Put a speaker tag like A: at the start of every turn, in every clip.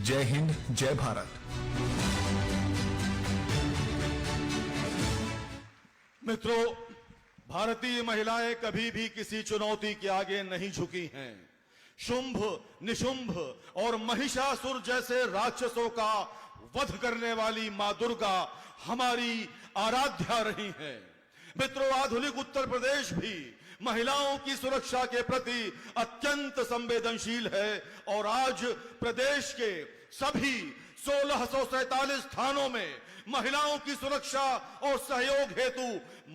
A: जय हिंद, जय भारत।
B: मित्रों, भारतीय महिलाएं कभी भी किसी चुनौती के आगे नहीं झुकी हैं। शुंभ, निशुंभ और महिषासुर जैसे राक्षसों का वध करने वाली मां दुर्गा हमारी आराध्या रही हैं। मित्रों, आधुनिक उत्तर प्रदेश भी महिलाओं की सुरक्षा के प्रति अत्यंत संवेदनशील है और आज प्रदेश के सभी 1647 थानों में महिलाओं की सुरक्षा और सहयोग हेतु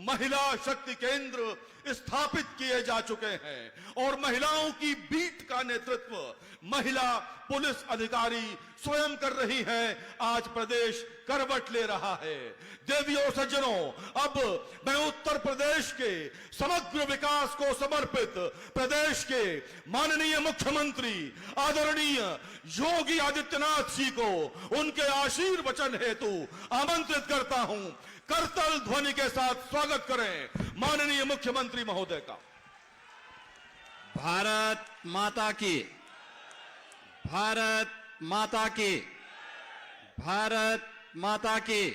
B: महिला शक्ति केंद्र स्थापित किए जा चुके हैं और महिलाओं की बीट का नेतृत्व महिला पुलिस अधिकारी स्वयं कर रही हैं। आज प्रदेश करवट ले रहा है। देवियों सज्जनों, अब मैं उत्तर प्रदेश के समग्र विकास को समर्पित प्रदेश के माननीय मुख्यमंत्री आदरणीय योगी आदित्यनाथ जी को उनके आशीर्वचन हेतु आमंत्रित करता हूं। करतल ध्वनि के साथ स्वागत करें माननीय मुख्यमंत्री महोदय का।
C: भारत माता की, भारत माता की, भारत माता की।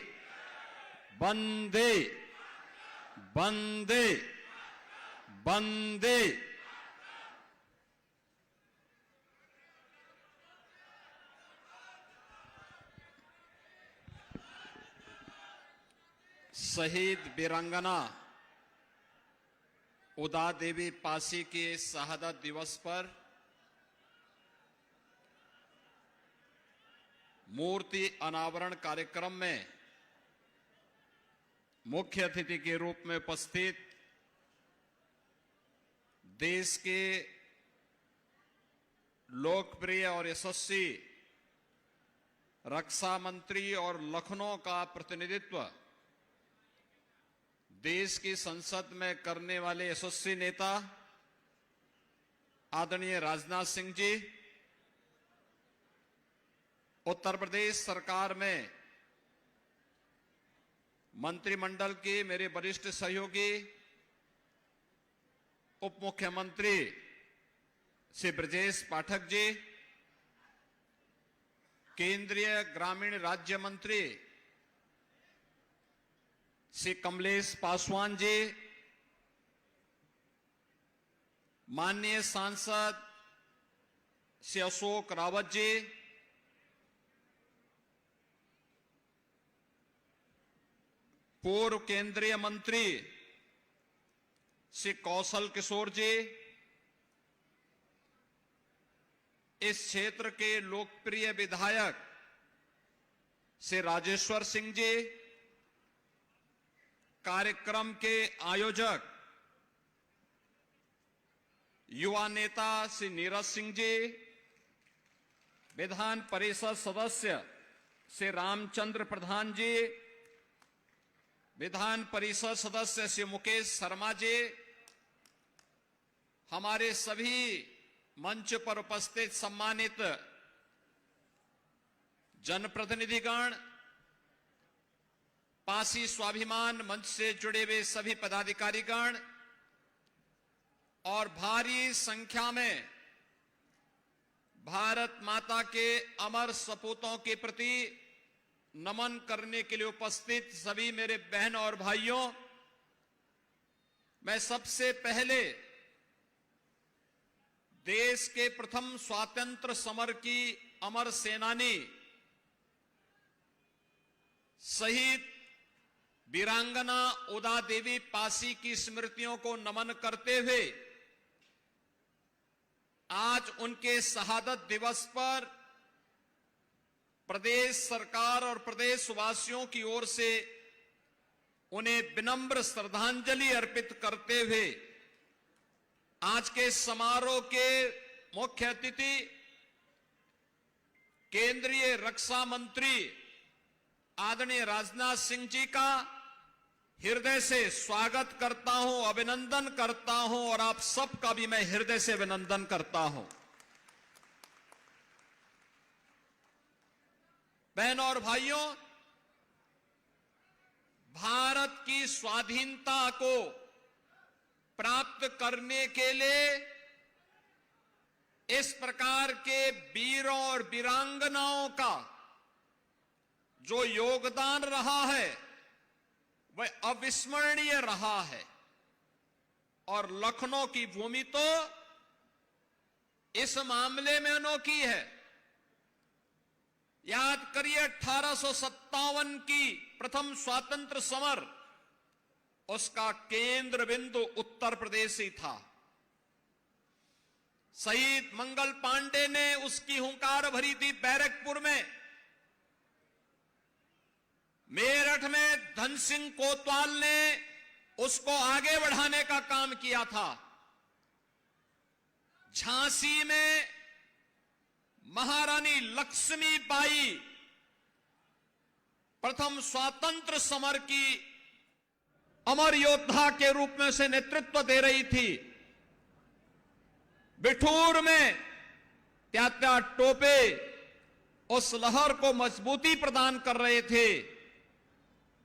C: वंदे वंदे वंदे। शहीद वीरांगना उदा देवी पासी के शहादत दिवस पर मूर्ति अनावरण कार्यक्रम में मुख्य अतिथि के रूप में उपस्थित देश के लोकप्रिय और यशस्वी रक्षा मंत्री और लखनऊ का प्रतिनिधित्व देश की संसद में करने वाले यशस्वी नेता आदरणीय राजनाथ सिंह जी, उत्तर प्रदेश सरकार में मंत्रिमंडल के मेरे वरिष्ठ सहयोगी उप मुख्यमंत्री श्री ब्रजेश पाठक जी, केंद्रीय ग्रामीण राज्य मंत्री श्री कमलेश पासवान जी, माननीय सांसद श्री अशोक रावत जी, पूर्व केंद्रीय मंत्री श्री कौशल किशोर जी, इस क्षेत्र के लोकप्रिय विधायक श्री राजेश्वर सिंह जी, कार्यक्रम के आयोजक युवा नेता श्री नीरज सिंह जी, विधान परिषद सदस्य श्री रामचंद्र प्रधान जी, विधान परिषद सदस्य श्री मुकेश शर्मा जी, हमारे सभी मंच पर उपस्थित सम्मानित जनप्रतिनिधिगण, पासी स्वाभिमान मंच से जुड़े हुए सभी पदाधिकारीगण और भारी संख्या में भारत माता के अमर सपूतों के प्रति नमन करने के लिए उपस्थित सभी मेरे बहन और भाइयों, मैं सबसे पहले देश के प्रथम स्वातंत्र समर की अमर सेनानी शहीद वीरांगना उदा देवी पासी की स्मृतियों को नमन करते हुए आज उनके शहादत दिवस पर प्रदेश सरकार और प्रदेशवासियों की ओर से उन्हें विनम्र श्रद्धांजलि अर्पित करते हुए आज के समारोह के मुख्य अतिथि केंद्रीय रक्षा मंत्री आदरणीय राजनाथ सिंह जी का हृदय से स्वागत करता हूं, अभिनंदन करता हूं और आप सबका भी मैं हृदय से अभिनंदन करता हूं। बहनों और भाइयों, भारत की स्वाधीनता को प्राप्त करने के लिए इस प्रकार के वीरों और वीरांगनाओं का जो योगदान रहा है वह अविस्मरणीय रहा है। और लखनऊ की भूमि तो इस मामले में अनोखी है। याद करिए 1857 की प्रथम स्वातंत्र समर, उसका केंद्र बिंदु उत्तर प्रदेश ही था। शहीद मंगल पांडे ने उसकी हुंकार भरी थी बैरकपुर में। मेरठ में धन सिंह कोतवाल ने उसको आगे बढ़ाने का काम किया था। झांसी में महारानी लक्ष्मीबाई प्रथम स्वातंत्र समर की अमर योद्धा के रूप में उसे नेतृत्व दे रही थी। बिठूर में त्यात्या टोपे उस लहर को मजबूती प्रदान कर रहे थे।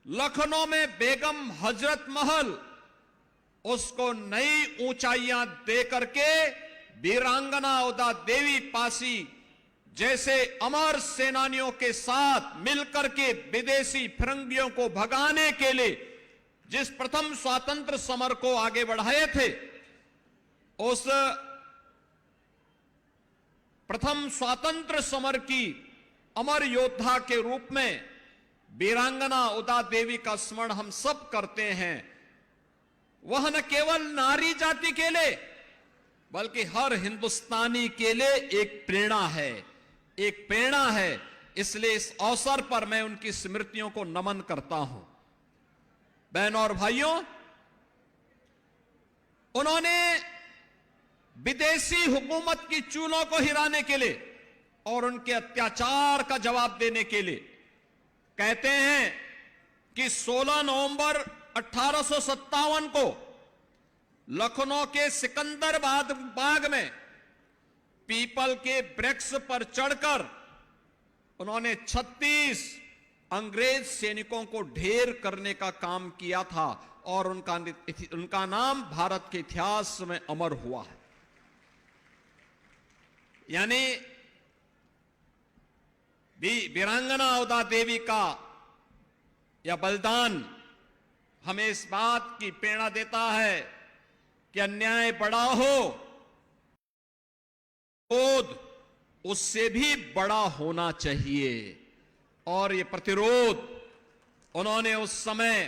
C: लखनऊ में बेगम हजरत महल उसको नई ऊंचाइयां दे करके वीरांगना उदा देवी पासी जैसे अमर सेनानियों के साथ मिलकर के विदेशी फिरंगियों को भगाने के लिए जिस प्रथम स्वातंत्र समर को आगे बढ़ाए थे, उस प्रथम स्वातंत्र समर की अमर योद्धा के रूप में वीरांगना उदा देवी का स्मरण हम सब करते हैं। वह न केवल नारी जाति के लिए बल्कि हर हिंदुस्तानी के लिए एक प्रेरणा है, एक प्रेरणा है। इसलिए इस अवसर पर मैं उनकी स्मृतियों को नमन करता हूं। बहनों और भाइयों, उन्होंने विदेशी हुकूमत की चूलों को हिलाने के लिए और उनके अत्याचार का जवाब देने के लिए कहते हैं कि 16 नवंबर 1857 को लखनऊ के सिकंदराबाद बाग में पीपल के वृक्ष पर चढ़कर उन्होंने 36 अंग्रेज सैनिकों को ढेर करने का काम किया था और उनका नाम भारत के इतिहास में अमर हुआ है। यानी वीरांगना उदा देवी का यह बलिदान हमें इस बात की प्रेरणा देता है कि अन्याय बड़ा हो, क्रोध उससे भी बड़ा होना चाहिए। और ये प्रतिरोध उन्होंने उस समय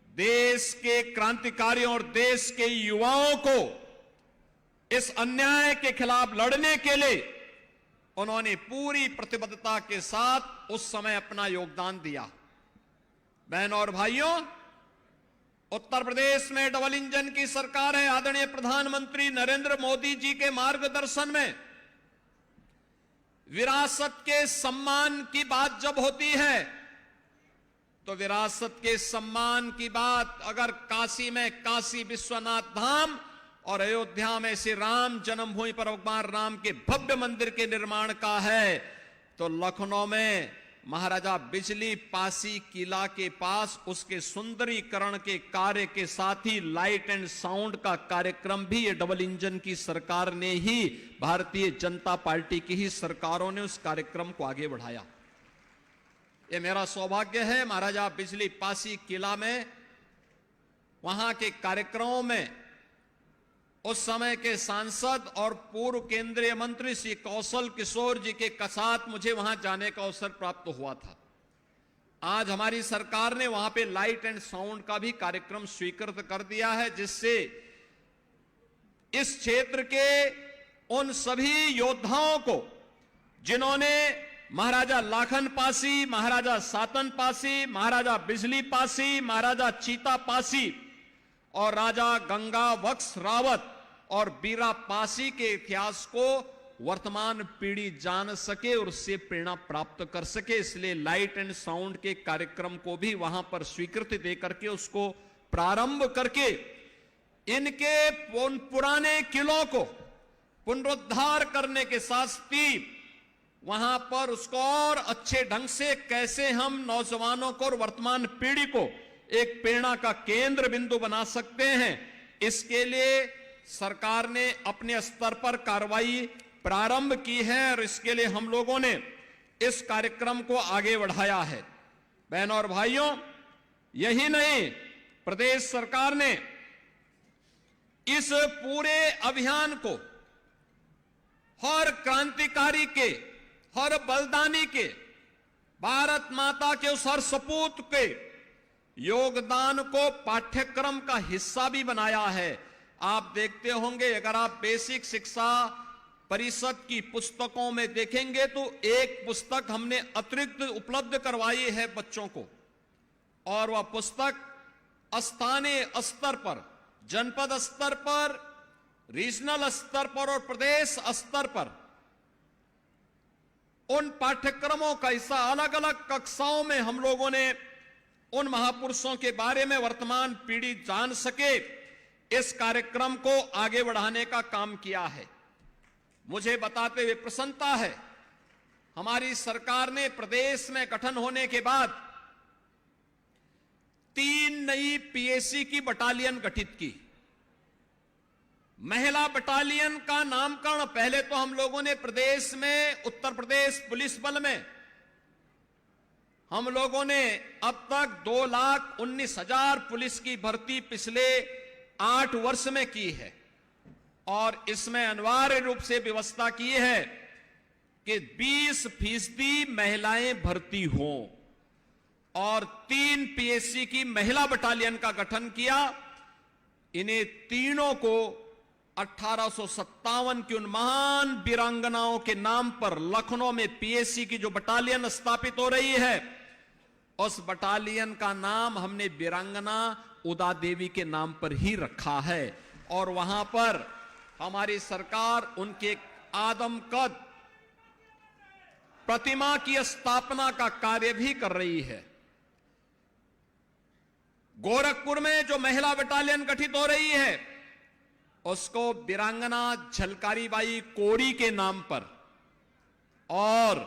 C: देश के क्रांतिकारियों और देश के युवाओं को इस अन्याय के खिलाफ लड़ने के लिए उन्होंने पूरी प्रतिबद्धता के साथ उस समय अपना योगदान दिया। बहनों और भाइयों, उत्तर प्रदेश में डबल इंजन की सरकार है। आदरणीय प्रधानमंत्री नरेंद्र मोदी जी के मार्गदर्शन में विरासत के सम्मान की बात जब होती है तो विरासत के सम्मान की बात अगर काशी में काशी विश्वनाथ धाम और अयोध्या में श्री राम जन्मभूमि पर भगवान राम के भव्य मंदिर के निर्माण का है, तो लखनऊ में महाराजा बिजली पासी किला के पास उसके सुंदरीकरण के कार्य के साथ ही लाइट एंड साउंड का कार्यक्रम भी ये डबल इंजन की सरकार ने ही, भारतीय जनता पार्टी की ही सरकारों ने उस कार्यक्रम को आगे बढ़ाया। ये मेरा सौभाग्य है महाराजा बिजली पासी किला में वहां के कार्यक्रमों में उस समय के सांसद और पूर्व केंद्रीय मंत्री श्री कौशल किशोर जी के साथ मुझे वहां जाने का अवसर प्राप्त हुआ था। आज हमारी सरकार ने वहां पे लाइट एंड साउंड का भी कार्यक्रम स्वीकृत कर दिया है, जिससे इस क्षेत्र के उन सभी योद्धाओं को जिन्होंने महाराजा लाखन पासी, महाराजा सातन पासी, महाराजा बिजली पासी, महाराजा चीता पासी और राजा गंगा बख्श रावत और बीरा पासी के इतिहास को वर्तमान पीढ़ी जान सके और उससे प्रेरणा प्राप्त कर सके, इसलिए लाइट एंड साउंड के कार्यक्रम को भी वहां पर स्वीकृति दे करके उसको प्रारंभ करके इनके पुराने किलों को पुनरुद्धार करने के साथ ही वहां पर उसको और अच्छे ढंग से कैसे हम नौजवानों को और वर्तमान पीढ़ी को एक प्रेरणा का केंद्र बिंदु बना सकते हैं, इसके लिए सरकार ने अपने स्तर पर कार्रवाई प्रारंभ की है और इसके लिए हम लोगों ने इस कार्यक्रम को आगे बढ़ाया है। बहनों और भाइयों, यही नहीं, प्रदेश सरकार ने इस पूरे अभियान को हर क्रांतिकारी के, हर बलिदानी के, भारत माता के उस हर सपूत के योगदान को पाठ्यक्रम का हिस्सा भी बनाया है। आप देखते होंगे, अगर आप बेसिक शिक्षा परिषद की पुस्तकों में देखेंगे तो एक पुस्तक हमने अतिरिक्त उपलब्ध करवाई है बच्चों को, और वह पुस्तक स्थानीय स्तर पर, जनपद स्तर पर, रीजनल स्तर पर और प्रदेश स्तर पर उन पाठ्यक्रमों का हिस्सा अलग अलग कक्षाओं में हम लोगों ने उन महापुरुषों के बारे में वर्तमान पीढ़ी जान सके, इस कार्यक्रम को आगे बढ़ाने का काम किया है। मुझे बताते हुए प्रसन्नता है, हमारी सरकार ने प्रदेश में गठन होने के बाद 3 नई पीएसी की बटालियन गठित की। महिला बटालियन का नामकरण पहले तो हम लोगों ने प्रदेश में, उत्तर प्रदेश पुलिस बल में हम लोगों ने अब तक 2,19,000 पुलिस की भर्ती पिछले 8 वर्ष में की है, और इसमें अनिवार्य रूप से व्यवस्था की है कि 20% महिलाएं भर्ती हों, और 3 पीएससी की महिला बटालियन का गठन किया। इन्हें तीनों को 1857 की उन महान वीरांगनाओं के नाम पर लखनऊ में पीएससी की जो बटालियन स्थापित हो रही है, उस बटालियन का नाम हमने वीरांगना उदा देवी के नाम पर ही रखा है, और वहां पर हमारी सरकार उनके आदमकद प्रतिमा की स्थापना का कार्य भी कर रही है। गोरखपुर में जो महिला बटालियन गठित हो रही है, उसको वीरांगना झलकारीबाई कोरी के नाम पर, और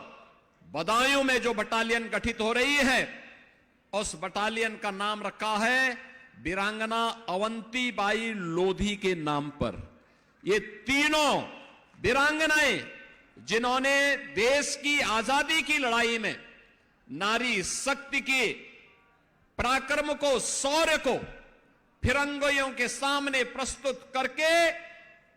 C: बदायूं में जो बटालियन गठित हो रही है, उस बटालियन का नाम रखा है वीरांगना अवंतीबाई लोधी के नाम पर। ये तीनों वीरांगनाएं जिन्होंने देश की आजादी की लड़ाई में नारी शक्ति के पराक्रम को, शौर्य को फिरंगियों के सामने प्रस्तुत करके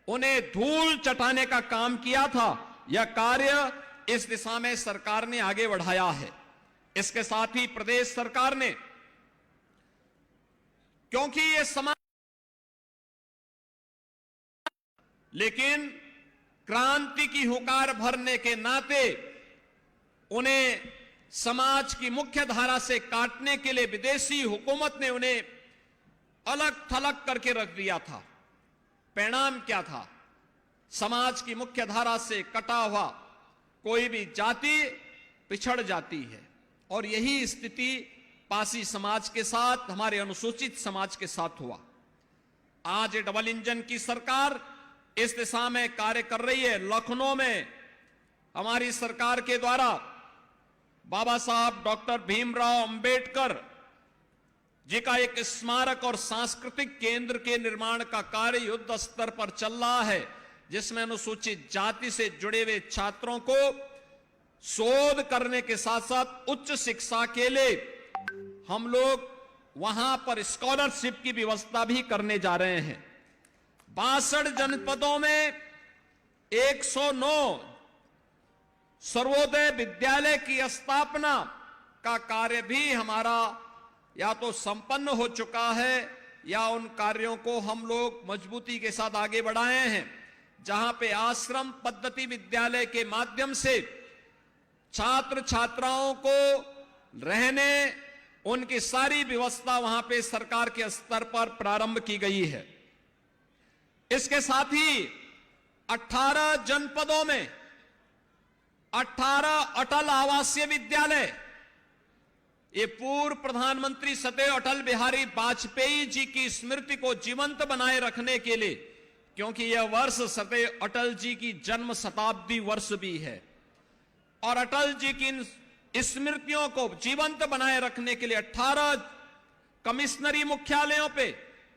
C: उन्हें धूल चटाने का काम किया था, यह कार्य इस दिशा में सरकार ने आगे बढ़ाया है। इसके साथ ही प्रदेश सरकार ने, क्योंकि ये समाज, लेकिन क्रांति की हुंकार भरने के नाते उन्हें समाज की मुख्य धारा से काटने के लिए विदेशी हुकूमत ने उन्हें अलग थलग करके रख दिया था। परिणाम क्या था? समाज की मुख्य धारा से कटा हुआ कोई भी जाति पिछड़ जाती है, और यही स्थिति पासी समाज के साथ, हमारे अनुसूचित समाज के साथ हुआ। आज डबल इंजन की सरकार इस दिशा में कार्य कर रही है। लखनऊ में हमारी सरकार के द्वारा बाबा साहब डॉक्टर भीमराव अंबेडकर जी का एक स्मारक और सांस्कृतिक केंद्र के निर्माण का कार्य युद्ध स्तर पर चल रहा है, जिसमें अनुसूचित जाति से जुड़े हुए छात्रों को शोध करने के साथ साथ उच्च शिक्षा के लिए हम लोग वहां पर स्कॉलरशिप की व्यवस्था भी करने जा रहे हैं। 62 जनपदों में 109 सर्वोदय विद्यालय की स्थापना का कार्य भी हमारा या तो संपन्न हो चुका है, या उन कार्यों को हम लोग मजबूती के साथ आगे बढ़ाए हैं, जहां पे आश्रम पद्धति विद्यालय के माध्यम से छात्र छात्राओं को रहने, उनकी सारी व्यवस्था वहां पे सरकार के स्तर पर प्रारंभ की गई है। इसके साथ ही 18 जनपदों में 18 अटल आवासीय विद्यालय, ये पूर्व प्रधानमंत्री सदैव अटल बिहारी वाजपेयी जी की स्मृति को जीवंत बनाए रखने के लिए, क्योंकि यह वर्ष सदैव अटल जी की जन्म शताब्दी वर्ष भी है, और अटल जी की इन स्मृतियों को जीवंत बनाए रखने के लिए 18 कमिश्नरी मुख्यालयों पे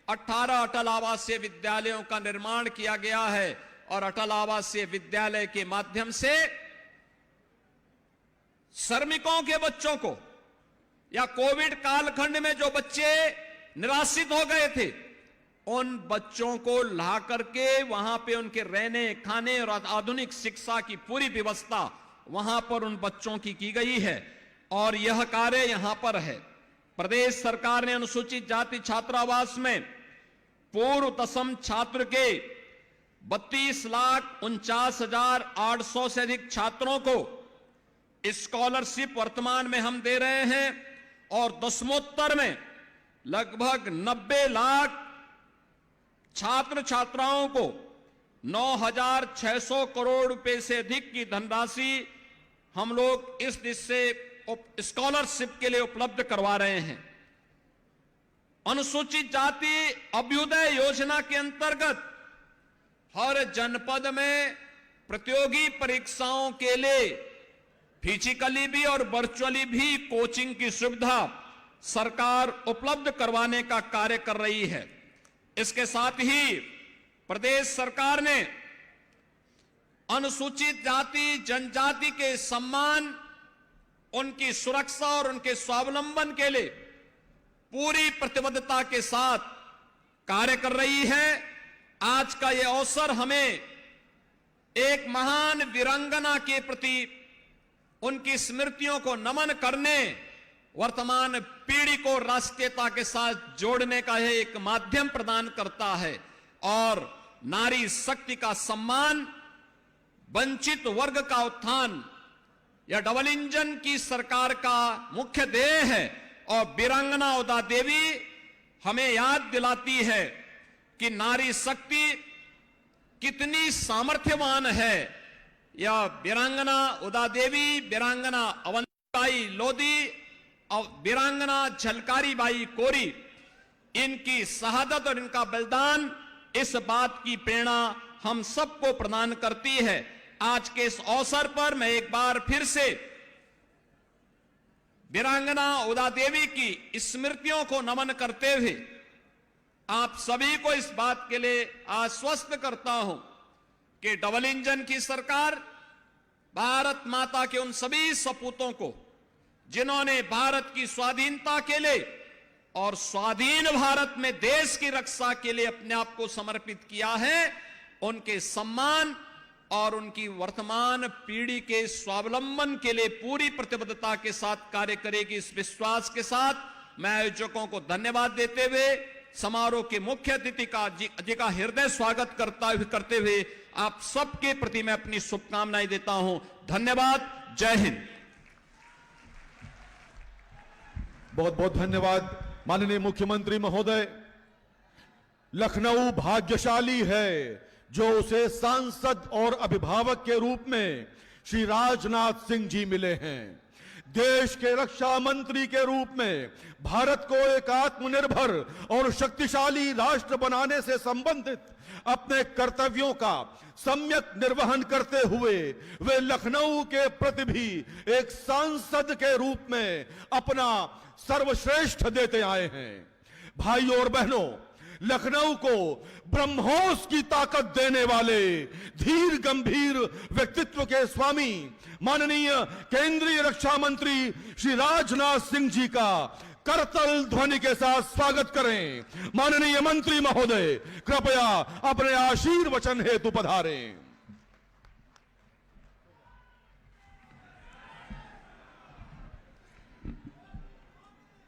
C: 18 अटल आवासीय विद्यालयों का निर्माण किया गया है। और अटल आवासीय विद्यालय के माध्यम से श्रमिकों के बच्चों को या कोविड कालखंड में जो बच्चे निराश्रित हो गए थे, उन बच्चों को ला करके वहां पे उनके रहने खाने और आधुनिक शिक्षा की पूरी व्यवस्था वहां पर उन बच्चों की गई है। और यह कार्य यहां पर है। प्रदेश सरकार ने अनुसूचित जाति छात्रावास में पूर्व दशम छात्र के 32,49,800 से अधिक छात्रों को स्कॉलरशिप वर्तमान में हम दे रहे हैं और दसमोत्तर में लगभग 90 लाख छात्र छात्राओं को 9,600 करोड़ रुपए से अधिक की धनराशि हम लोग इस दिशा से स्कॉलरशिप के लिए उपलब्ध करवा रहे हैं। अनुसूचित जाति अभ्युदय योजना के अंतर्गत हर जनपद में प्रतियोगी परीक्षाओं के लिए फिजिकली भी और वर्चुअली भी कोचिंग की सुविधा सरकार उपलब्ध करवाने का कार्य कर रही है। इसके साथ ही प्रदेश सरकार ने अनुसूचित जाति जनजाति के सम्मान, उनकी सुरक्षा और उनके स्वावलंबन के लिए पूरी प्रतिबद्धता के साथ कार्य कर रही है। आज का यह अवसर हमें एक महान वीरांगना के प्रति उनकी स्मृतियों को नमन करने, वर्तमान पीढ़ी को राष्ट्रीयता के साथ जोड़ने का यह एक माध्यम प्रदान करता है और नारी शक्ति का सम्मान, वंचित वर्ग का उत्थान, यह डबल इंजन की सरकार का मुख्य ध्येय है। और वीरांगना उदा देवी हमें याद दिलाती है कि नारी शक्ति कितनी सामर्थ्यवान है। यह वीरांगना उदा देवी, वीरांगना अवंतीबाई लोधी और वीरांगना झलकारी बाई कोरी, इनकी शहादत और इनका बलिदान इस बात की प्रेरणा हम सबको प्रदान करती है। आज के इस अवसर पर मैं एक बार फिर से वीरांगना उदा देवी की स्मृतियों को नमन करते हुए आप सभी को इस बात के लिए आश्वस्त करता हूं कि डबल इंजन की सरकार भारत माता के उन सभी सपूतों को जिन्होंने भारत की स्वाधीनता के लिए और स्वाधीन भारत में देश की रक्षा के लिए अपने आप को समर्पित किया है, उनके सम्मान और उनकी वर्तमान पीढ़ी के स्वावलंबन के लिए पूरी प्रतिबद्धता के साथ कार्य करेगी। इस विश्वास के साथ मैं आयोजकों को धन्यवाद देते हुए समारोह के मुख्य अतिथि का हृदय स्वागत करते हुए आप सबके प्रति मैं अपनी शुभकामनाएं देता हूं। धन्यवाद। जय हिंद।
B: बहुत बहुत धन्यवाद माननीय मुख्यमंत्री महोदय। लखनऊ भाग्यशाली है जो उसे सांसद और अभिभावक के रूप में श्री राजनाथ सिंह जी मिले हैं। देश के रक्षा मंत्री के रूप में भारत को एक आत्मनिर्भर और शक्तिशाली राष्ट्र बनाने से संबंधित अपने कर्तव्यों का सम्यक निर्वहन करते हुए वे लखनऊ के प्रति भी एक सांसद के रूप में अपना सर्वश्रेष्ठ देते आए हैं। भाइयों और बहनों, लखनऊ को ब्रह्मोस की ताकत देने वाले धीर गंभीर व्यक्तित्व के स्वामी माननीय केंद्रीय रक्षा मंत्री श्री राजनाथ सिंह जी का करतल ध्वनि के साथ स्वागत करें। माननीय मंत्री महोदय कृपया अपने आशीर्वचन हेतु पधारें।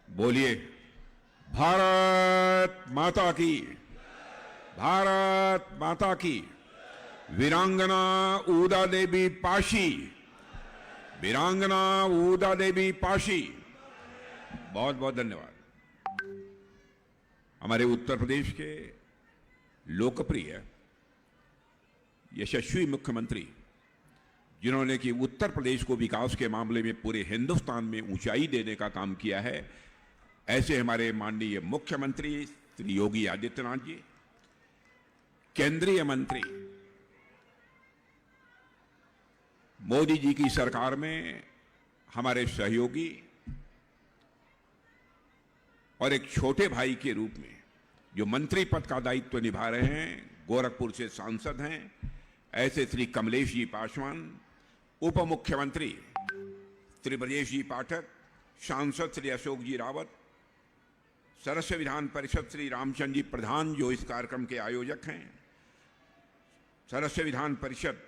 A: बोलिए भारत माता की, भारत माता की। वीरांगना उदा देवी पाशी, वीरांगना उदा देवी पाशी। बहुत बहुत धन्यवाद। हमारे उत्तर प्रदेश के लोकप्रिय यशस्वी मुख्यमंत्री, जिन्होंने कि उत्तर प्रदेश को विकास के मामले में पूरे हिंदुस्तान में ऊंचाई देने का काम किया है, ऐसे हमारे माननीय मुख्यमंत्री श्री योगी आदित्यनाथ जी, केंद्रीय मंत्री, मोदी जी की सरकार में हमारे सहयोगी और एक छोटे भाई के रूप में जो मंत्री पद का दायित्व निभा रहे हैं, गोरखपुर से सांसद हैं ऐसे श्री कमलेश जी पासवान, उप मुख्यमंत्री श्री ब्रजेश जी पाठक, सांसद श्री अशोक जी रावत, सदस्य विधान परिषद श्री रामचंद्र जी प्रधान जो इस कार्यक्रम के आयोजक हैं, सदस्य विधान परिषद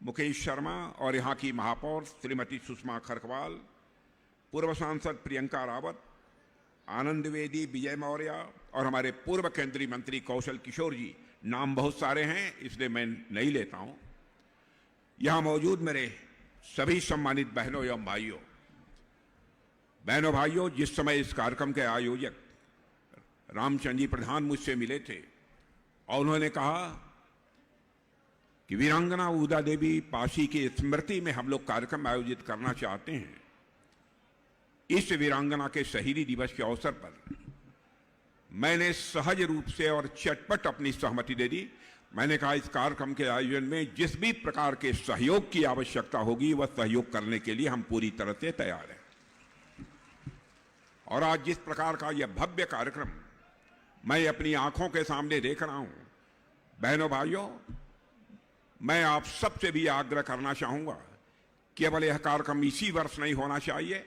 A: मुकेश शर्मा और यहाँ की महापौर श्रीमती सुषमा खरकवाल, पूर्व सांसद प्रियंका रावत, आनंद द्विवेदी, विजय मौर्य और हमारे पूर्व केंद्रीय मंत्री कौशल किशोर जी। नाम बहुत सारे हैं इसलिए मैं नहीं लेता हूं। यहां मौजूद मेरे सभी सम्मानित बहनों एवं भाइयों, जिस समय इस कार्यक्रम के आयोजक रामचंद्र जी प्रधान मुझसे मिले थे और उन्होंने कहा कि वीरांगना ऊदा देवी पासी की स्मृति में हम लोग कार्यक्रम आयोजित करना चाहते हैं, इस वीरांगना के शहीदी दिवस के अवसर पर मैंने सहज रूप से और चटपट अपनी सहमति दे दी। मैंने कहा इस कार्यक्रम के आयोजन में जिस भी प्रकार के सहयोग की आवश्यकता होगी वह सहयोग करने के लिए हम पूरी तरह से तैयार हैं। और आज जिस प्रकार का यह भव्य कार्यक्रम मैं अपनी आंखों के सामने देख रहा हूं, बहनों भाइयों, मैं आप सबसे भी आग्रह करना चाहूंगा, केवल यह कार्यक्रम इसी वर्ष नहीं होना चाहिए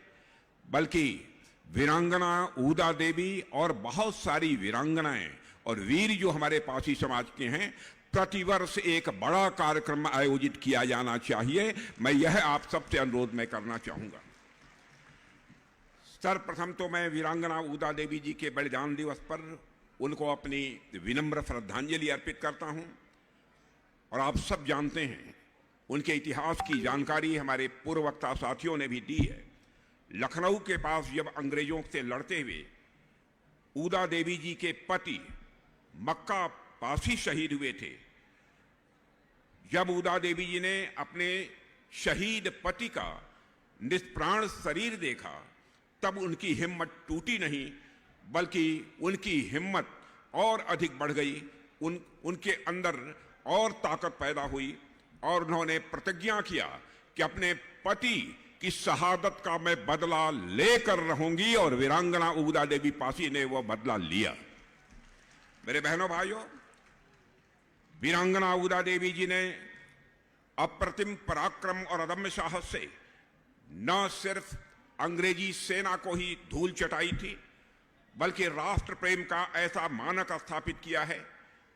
A: बल्कि वीरांगना ऊदा देवी और बहुत सारी वीरांगनाएं और वीर जो हमारे पासी समाज के हैं, प्रतिवर्ष एक बड़ा कार्यक्रम आयोजित किया जाना चाहिए। मैं यह आप सबसे अनुरोध मैं करना चाहूंगा। सर्वप्रथम तो मैं वीरांगना ऊदा देवी जी के बलिदान दिवस पर उनको अपनी विनम्र श्रद्धांजलि अर्पित करता हूं। और आप सब जानते हैं उनके इतिहास की जानकारी हमारे पूर्व वक्ता साथियों ने भी दी है। लखनऊ के पास जब अंग्रेजों से लड़ते हुए ऊदा देवी जी के पति मक्का पासी शहीद हुए थे, जब ऊदा देवी जी ने अपने शहीद पति का निष्प्राण शरीर देखा तब उनकी हिम्मत टूटी नहीं बल्कि उनकी हिम्मत और अधिक बढ़ गई। उनके अंदर और ताकत पैदा हुई और उन्होंने प्रतिज्ञा किया कि अपने पति की शहादत का मैं बदला लेकर रहूंगी, और वीरांगना ऊदा देवी पासी ने वह बदला लिया। मेरे बहनों भाइयों, वीरांगना ऊदा देवी जी ने अप्रतिम पराक्रम और अदम्य साहस से न सिर्फ अंग्रेजी सेना को ही धूल चटाई थी बल्कि राष्ट्र प्रेम का ऐसा मानक स्थापित किया है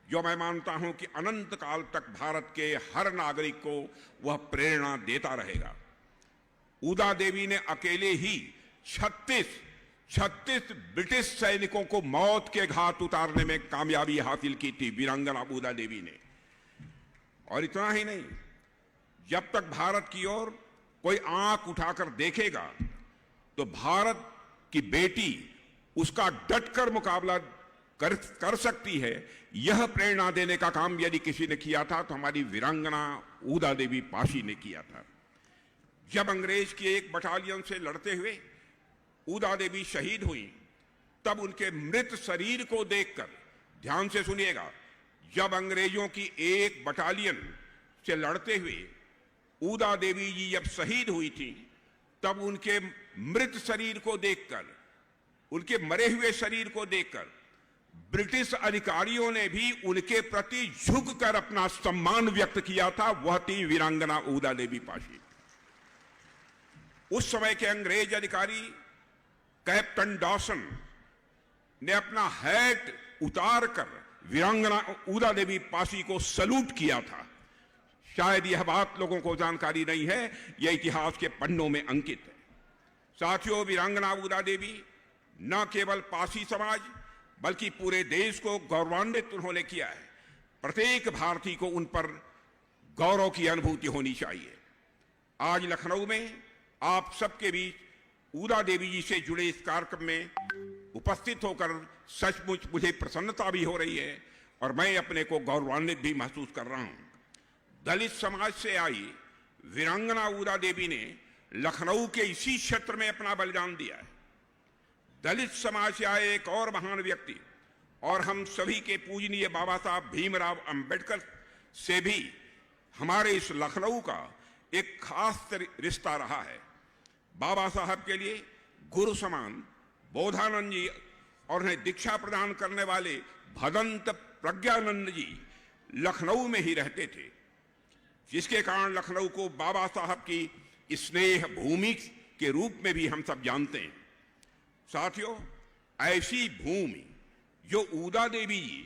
A: जो मैं मानता हूं कि अनंत काल तक भारत के हर नागरिक को वह प्रेरणा देता रहेगा। ऊदा देवी ने अकेले ही 36 ब्रिटिश सैनिकों को मौत के घाट उतारने में कामयाबी हासिल की थी वीरांगना ऊदा देवी ने। और इतना ही नहीं, जब तक भारत की ओर कोई आंख उठाकर देखेगा तो भारत की बेटी उसका डटकर मुकाबला कर सकती है, यह प्रेरणा देने का काम यदि किसी ने किया था तो हमारी वीरांगना ऊदा देवी पासी ने किया था। जब अंग्रेज के एक बटालियन से लड़ते हुए ऊदा देवी शहीद हुई तब उनके मृत शरीर को देखकर, ध्यान से सुनिएगा, जब अंग्रेजों की एक बटालियन से लड़ते हुए ऊदा देवी जी जब शहीद हुई थी तब उनके मृत शरीर को देखकर, उनके मरे हुए शरीर को देखकर ब्रिटिश अधिकारियों ने भी उनके प्रति झुककर अपना सम्मान व्यक्त किया था। वह थी वीरांगना ऊदा देवी पासी। उस समय के अंग्रेज अधिकारी कैप्टन डॉसन ने अपना हैट उतारकर वीरांगना ऊदा देवी पासी को सलूट किया था। शायद यह बात लोगों को जानकारी नहीं है, यह इतिहास के पन्नों में अंकित है। साथियों, वीरांगना ऊदा देवी न केवल पासी समाज बल्कि पूरे देश को गौरवान्वित उन्होंने किया है। प्रत्येक भारतीय को उन पर गौरव की अनुभूति होनी चाहिए। आज लखनऊ में आप सबके बीच ऊदा देवी जी से जुड़े इस कार्यक्रम में उपस्थित होकर सचमुच मुझे प्रसन्नता भी हो रही है और मैं अपने को गौरवान्वित भी महसूस कर रहा हूं। दलित समाज से आई वीरांगना ऊदा देवी ने लखनऊ के इसी क्षेत्र में अपना बलिदान दिया है। दलित समाज से आए एक और महान व्यक्ति और हम सभी के पूजनीय बाबा साहब भीमराव अंबेडकर से भी हमारे इस लखनऊ का एक खास रिश्ता रहा है। बाबा साहब के लिए गुरु समान बोधानंद जी और उन्हें दीक्षा प्रदान करने वाले भदंत प्रज्ञानंद जी लखनऊ में ही रहते थे। जिसके कारण लखनऊ को बाबा साहब की स्नेह भूमि के रूप में भी हम सब जानते हैं। साथियों, ऐसी भूमि जो ऊदा देवी जी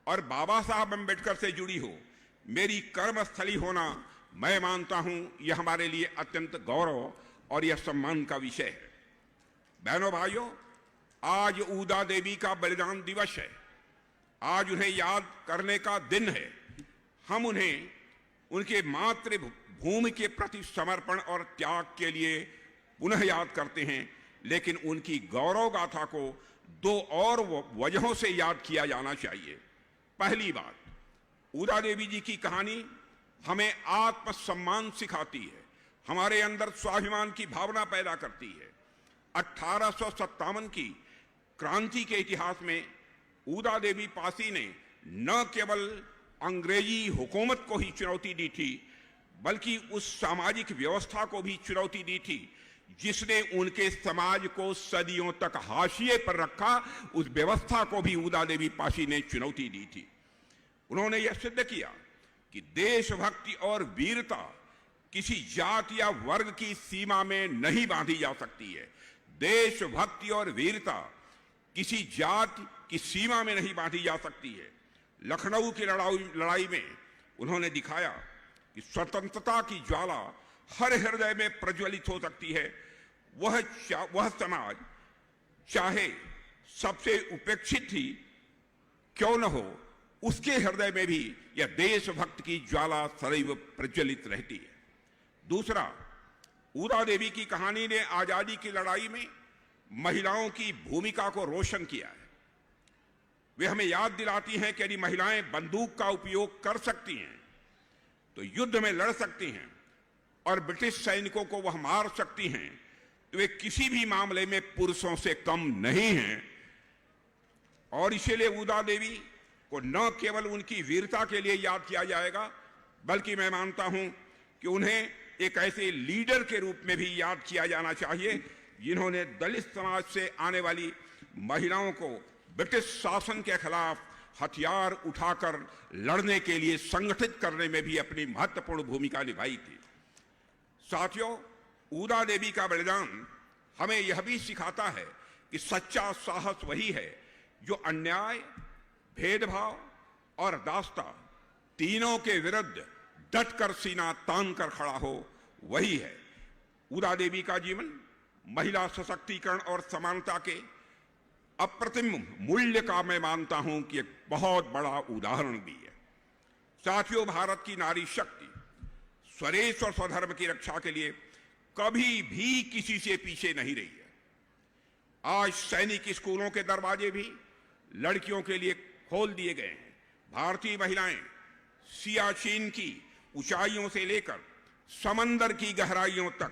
A: और बाबा साहब अम्बेडकर से जुड़ी हो, मेरी कर्मस्थली होना, मैं मानता हूं यह हमारे लिए अत्यंत गौरव और यह सम्मान का विषय है। बहनों भाइयों, आज ऊदा देवी का बलिदान दिवस है। आज उन्हें याद करने का दिन है। हम उन्हें उनके मातृभूमि के प्रति समर्पण और त्याग के लिए पुनः याद करते हैं, लेकिन उनकी गौरव गाथा को दो और वजहों से याद किया जाना चाहिए। पहली बात, ऊदा देवी जी की कहानी हमें आत्मसम्मान सिखाती है, हमारे अंदर स्वाभिमान की भावना पैदा करती है। 1857 की क्रांति के इतिहास में ऊदा देवी पासी ने न केवल अंग्रेजी हुकूमत को ही चुनौती दी थी, बल्कि उस सामाजिक व्यवस्था को भी चुनौती दी थी जिसने उनके समाज को सदियों तक हाशिए पर रखा। उस व्यवस्था को भी ऊदा देवी पासी ने चुनौती दी थी। उन्होंने यह सिद्ध किया कि देशभक्ति और वीरता किसी जाति या वर्ग की सीमा में नहीं बांधी जा सकती है। देशभक्ति और वीरता किसी जाति की सीमा में नहीं बांधी जा सकती है। लखनऊ की लड़ाई में उन्होंने दिखाया कि स्वतंत्रता की ज्वाला हर हृदय में प्रज्वलित हो सकती है। वह समाज चाहे सबसे उपेक्षित ही क्यों न हो, उसके हृदय में भी यह देशभक्त की ज्वाला सदैव प्रज्वलित रहती है। दूसरा, ऊदा देवी की कहानी ने आजादी की लड़ाई में महिलाओं की भूमिका को रोशन किया है। वे हमें याद दिलाती हैं कि यदि महिलाएं बंदूक का उपयोग कर सकती हैं तो युद्ध में लड़ सकती हैं और ब्रिटिश सैनिकों को वह मार सकती हैं, तो वे किसी भी मामले में पुरुषों से कम नहीं हैं। और इसीलिए ऊदा देवी को न केवल उनकी वीरता के लिए याद किया जाएगा, बल्कि मैं मानता हूं कि उन्हें एक ऐसे लीडर के रूप में भी याद किया जाना चाहिए जिन्होंने दलित समाज से आने वाली महिलाओं को ब्रिटिश शासन के खिलाफ हथियार उठाकर लड़ने के लिए संगठित करने में भी अपनी महत्वपूर्ण भूमिका निभाई थी। साथियों, ऊदा देवी का बलिदान हमें यह भी सिखाता है कि सच्चा साहस वही है जो अन्याय, भेदभाव और दास्ता तीनों के विरुद्ध डटकर सीना तान कर खड़ा हो, वही है। ऊदा देवी का जीवन महिला सशक्तिकरण और समानता के अप्रतिम मूल्य का मैं मानता हूं कि एक बहुत बड़ा उदाहरण भी है। साथियों, भारत की नारी शक्ति स्वदेश और स्वधर्म की रक्षा के लिए कभी भी किसी से पीछे नहीं रही है। आज सैनिक स्कूलों के दरवाजे भी लड़कियों के लिए खोल दिए गए हैं। भारतीय महिलाएं सियाचिन की ऊंचाइयों से लेकर समंदर की गहराइयों तक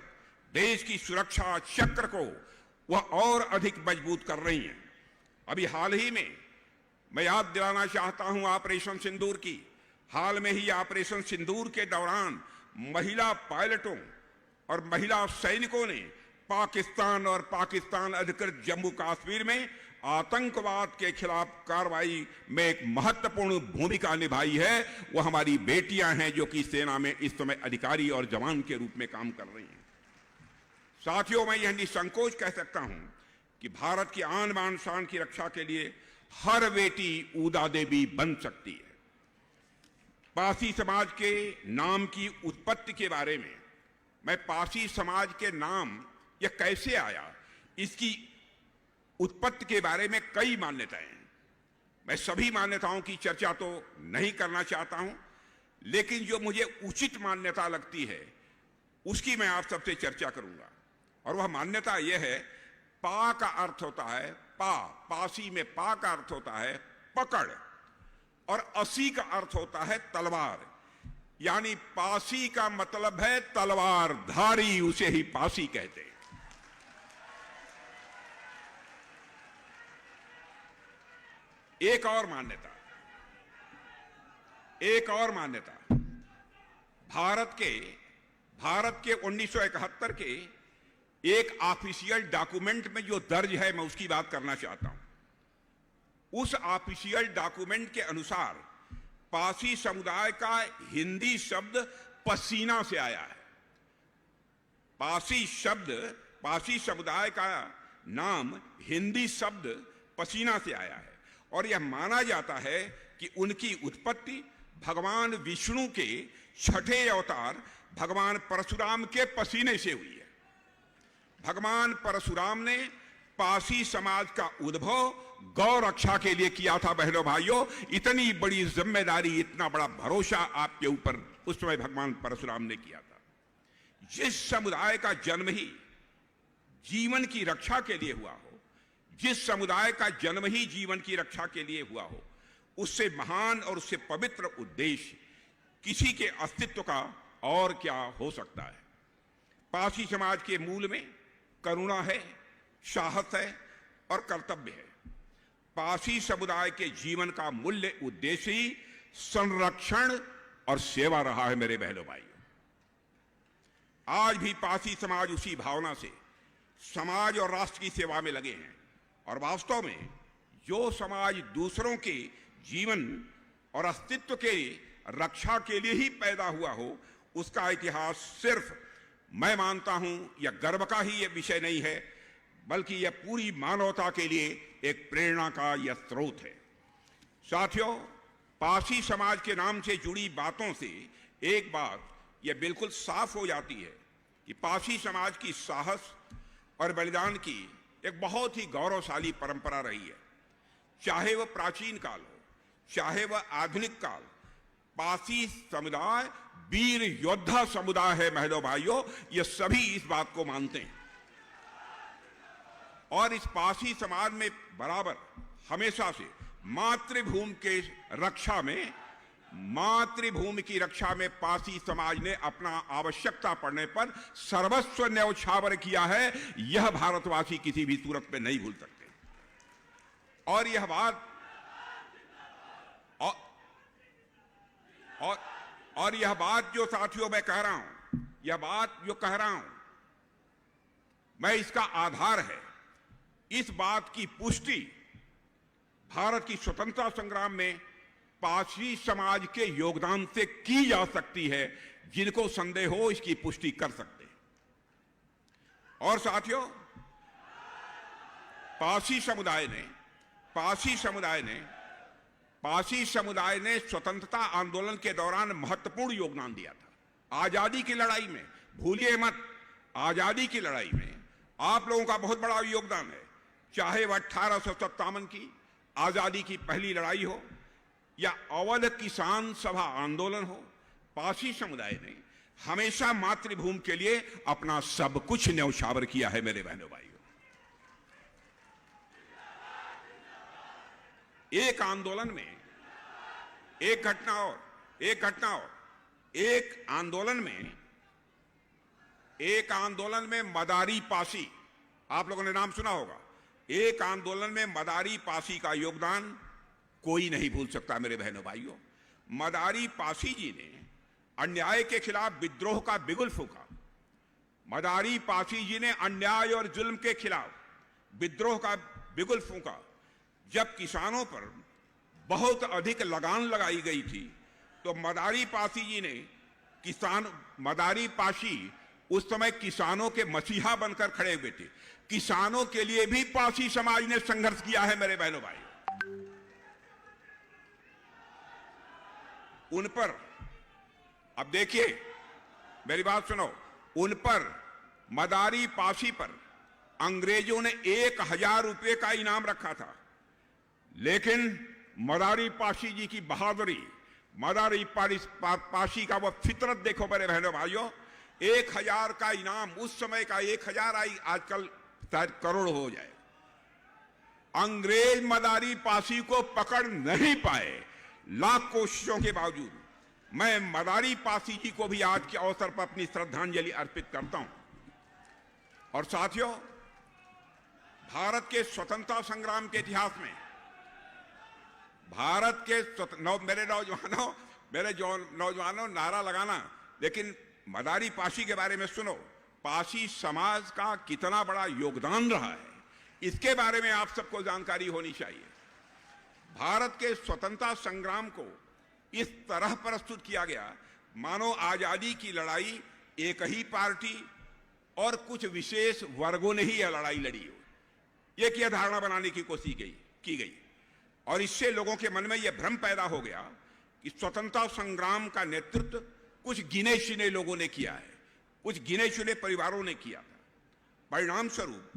A: देश की सुरक्षा चक्र को वह और अधिक मजबूत कर रही हैं। अभी हाल ही में मैं याद दिलाना चाहता हूं ऑपरेशन सिंदूर की। हाल में ही ऑपरेशन सिंदूर के दौरान महिला पायलटों और महिला सैनिकों ने पाकिस्तान और पाकिस्तान अधिकृत जम्मू कश्मीर में आतंकवाद के खिलाफ कार्रवाई में एक महत्वपूर्ण भूमिका निभाई है। वो हमारी बेटियां हैं जो कि सेना में इस समय अधिकारी और जवान के रूप में काम कर रही हैं। साथियों, मैं यह निसंकोच कह सकता हूं कि भारत की आन बान शान की रक्षा के लिए हर बेटी ऊदा देवी बन सकती है। पासी समाज के नाम की उत्पत्ति के बारे में, मैं पासी समाज के नाम यह कैसे आया, इसकी उत्पत्ति के बारे में कई मान्यताएं हैं। मैं सभी मान्यताओं की चर्चा तो नहीं करना चाहता हूं, लेकिन जो मुझे उचित मान्यता लगती है उसकी मैं आप सबसे चर्चा करूंगा। और वह मान्यता यह है, पा का अर्थ होता है पासी में पा का अर्थ होता है पकड़, और असी का अर्थ होता है तलवार। यानी पासी का मतलब है तलवार धारी, उसे ही पासी कहते हैं। एक और मान्यता भारत के 1971 के एक ऑफिशियल डॉक्यूमेंट में जो दर्ज है, मैं उसकी बात करना चाहता हूं। उस ऑफिशियल डॉक्यूमेंट के अनुसार पासी समुदाय का हिंदी शब्द पसीना से आया है। पासी समुदाय का नाम हिंदी शब्द पसीना से आया है और यह माना जाता है कि उनकी उत्पत्ति भगवान विष्णु के छठे अवतार भगवान परशुराम के पसीने से हुई है। भगवान परशुराम ने पासी समाज का उद्भव गौ रक्षा के लिए किया था। बहनों भाइयों, इतनी बड़ी जिम्मेदारी, इतना बड़ा भरोसा आपके ऊपर उस समय भगवान परशुराम ने किया था। जिस समुदाय का जन्म ही जीवन की रक्षा के लिए हुआ हो, जिस समुदाय का जन्म ही जीवन की रक्षा के लिए हुआ हो, उससे महान और उससे पवित्र उद्देश्य किसी के अस्तित्व का और क्या हो सकता है। पासी समाज के मूल में करुणा है, साहस है और कर्तव्य है। पासी समुदाय के जीवन का मूल्य उद्देश्य ही संरक्षण और सेवा रहा है। मेरे बहनों भाइयों, आज भी पासी समाज उसी भावना से समाज और राष्ट्र की सेवा में लगे हैं और वास्तव में जो समाज दूसरों के जीवन और अस्तित्व के रक्षा के लिए ही पैदा हुआ हो, उसका इतिहास सिर्फ मैं मानता हूं यह गर्व का ही यह विषय नहीं है, बल्कि यह पूरी मानवता के लिए एक प्रेरणा का यह स्रोत है। साथियों, पासी समाज के नाम से जुड़ी बातों से एक बात यह बिल्कुल साफ हो जाती है कि पासी समाज की साहस और बलिदान की एक बहुत ही गौरवशाली परंपरा रही है। चाहे वह प्राचीन काल हो, चाहे वह आधुनिक काल, पासी समुदाय वीर योद्धा समुदाय है। बहनों भाइयों, ये सभी इस बात को मानते हैं और इस पासी समाज में बराबर हमेशा से मातृभूमि के रक्षा में, मातृभूमि की रक्षा में पासी समाज ने अपना आवश्यकता पड़ने पर सर्वस्व न्यौछावर किया है। यह भारतवासी किसी भी सूरत में नहीं भूल सकते। और यह बात और यह बात जो साथियों मैं कह रहा हूं, यह बात जो कह रहा हूं मैं, इसका आधार है, इस बात की पुष्टि भारत की स्वतंत्रता संग्राम में पासी समाज के योगदान से की जा सकती है। जिनको संदेह हो इसकी पुष्टि कर सकते हैं। और साथियों, पासी समुदाय ने स्वतंत्रता आंदोलन के दौरान महत्वपूर्ण योगदान दिया था। आजादी की लड़ाई में, भूलिए मत, आजादी की लड़ाई में आप लोगों का बहुत बड़ा योगदान है। चाहे वह 1857 की आजादी की पहली लड़ाई हो या अवध किसान सभा आंदोलन हो, पासी समुदाय ने हमेशा मातृभूमि के लिए अपना सब कुछ न्यौछावर किया है। मेरे बहनों भाइयों, एक आंदोलन में एक घटना और एक आंदोलन में मदारी पासी, आप लोगों ने नाम सुना होगा, एक आंदोलन में मदारी पासी का योगदान कोई नहीं भूल सकता। मेरे बहनों भाइयों, मदारी पासी जी ने अन्याय के खिलाफ विद्रोह का बिगुल फूंका। मदारी पासी जी ने अन्याय और जुल्म के खिलाफ विद्रोह का बिगुल फूंका। जब किसानों पर बहुत अधिक लगान लगाई गई थी तो मदारी पासी उस समय किसानों के मसीहा बनकर खड़े हुए थे। किसानों के लिए भी पासी समाज ने संघर्ष किया है। मेरे बहनों भाई, उन पर, अब देखिए मेरी बात सुनो, उन पर, मदारी पासी पर अंग्रेजों ने 1000 रुपए का इनाम रखा था। लेकिन मदारी पासी जी की बहादुरी, मदारी पासी का वह फितरत देखो मेरे बहनों भाइयों। 1000 का इनाम, उस समय का 1000 आई, आजकल शायद करोड़ हो जाए। अंग्रेज मदारी पासी को पकड़ नहीं पाए। लाख कोशिशों के बावजूद मैं मदारी पासी जी को भी आज के अवसर पर अपनी श्रद्धांजलि अर्पित करता हूं। और साथियों, भारत के स्वतंत्रता संग्राम के इतिहास में, भारत के मेरे नौजवानों नारा लगाना, लेकिन मदारी पासी के बारे में सुनो। पासी समाज का कितना बड़ा योगदान रहा है, इसके बारे में आप सबको जानकारी होनी चाहिए। भारत के स्वतंत्रता संग्राम को इस तरह प्रस्तुत किया गया, मानो आजादी की लड़ाई एक ही पार्टी और कुछ विशेष वर्गों ने ही यह लड़ाई लड़ी हो, एक यह धारणा बनाने की कोशिश की गई और इससे लोगों के मन में यह भ्रम पैदा हो गया कि स्वतंत्रता संग्राम का नेतृत्व कुछ गिने चुने लोगों ने किया है, कुछ गिने चुने परिवारों ने किया था। परिणाम स्वरूप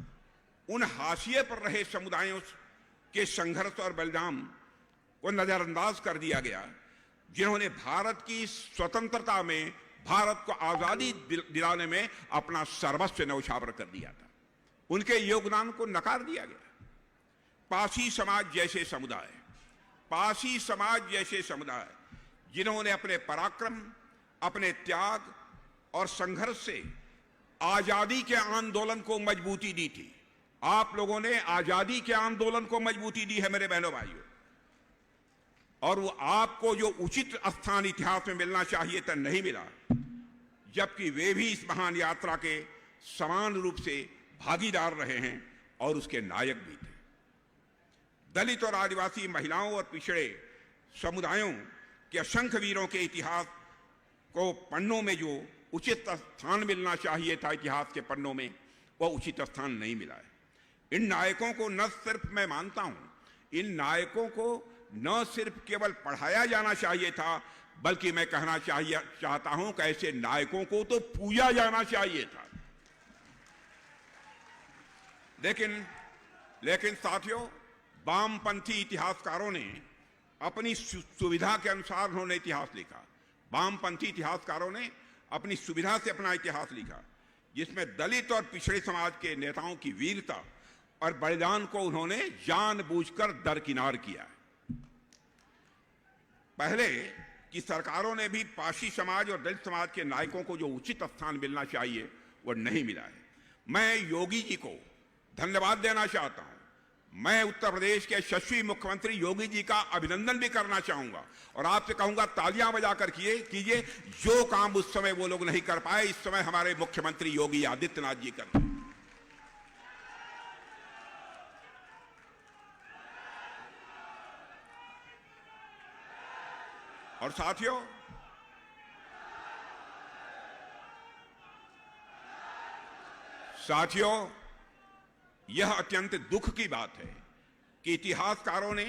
A: उन हाशिए पर रहे समुदायों के संघर्ष और बलिदान को नजरअंदाज कर दिया गया, जिन्होंने भारत की स्वतंत्रता में, भारत को आजादी दिलाने में अपना सर्वस्व न्यौछावर कर दिया था। उनके योगदान को नकार दिया गया। पासी समाज जैसे समुदाय, पासी समाज जैसे समुदाय जिन्होंने अपने पराक्रम, अपने त्याग और संघर्ष से आजादी के आंदोलन को मजबूती दी थी। आप लोगों ने आजादी के आंदोलन को मजबूती दी है मेरे बहनों भाइयों, और वो आपको जो उचित स्थान इतिहास में मिलना चाहिए था नहीं मिला, जबकि वे भी इस महान यात्रा के समान रूप से भागीदार रहे हैं और उसके नायक भी थे। दलित और आदिवासी महिलाओं और पिछड़े समुदायों के असंख्य वीरों के इतिहास को पन्नों में जो उचित स्थान मिलना चाहिए था इतिहास के पन्नों में, वह उचित स्थान नहीं मिला है। इन नायकों को न सिर्फ मैं मानता हूं, इन नायकों को न सिर्फ केवल पढ़ाया जाना चाहिए था, बल्कि मैं कहना चाहता हूं कि ऐसे नायकों को तो पूजा जाना चाहिए था। लेकिन साथियों, वामपंथी इतिहासकारों ने अपनी सुविधा के अनुसार उन्होंने इतिहास लिखा। वामपंथी इतिहासकारों ने अपनी सुविधा से अपना इतिहास लिखा, जिसमें दलित और पिछड़े समाज के नेताओं की वीरता और बलिदान को उन्होंने जानबूझकर दरकिनार किया। पहले की सरकारों ने भी पासी समाज और दलित समाज के नायकों को जो उचित स्थान मिलना चाहिए वह नहीं मिला है। मैं योगी जी को धन्यवाद देना चाहता हूं। मैं उत्तर प्रदेश के यशस्वी मुख्यमंत्री योगी जी का अभिनंदन भी करना चाहूंगा और आपसे कहूंगा तालियां बजाकर कीजिए। जो काम उस समय वो लोग नहीं कर पाए, इस समय हमारे मुख्यमंत्री योगी आदित्यनाथ जी करते हैं। और साथियों, यह अत्यंत दुख की बात है कि इतिहासकारों ने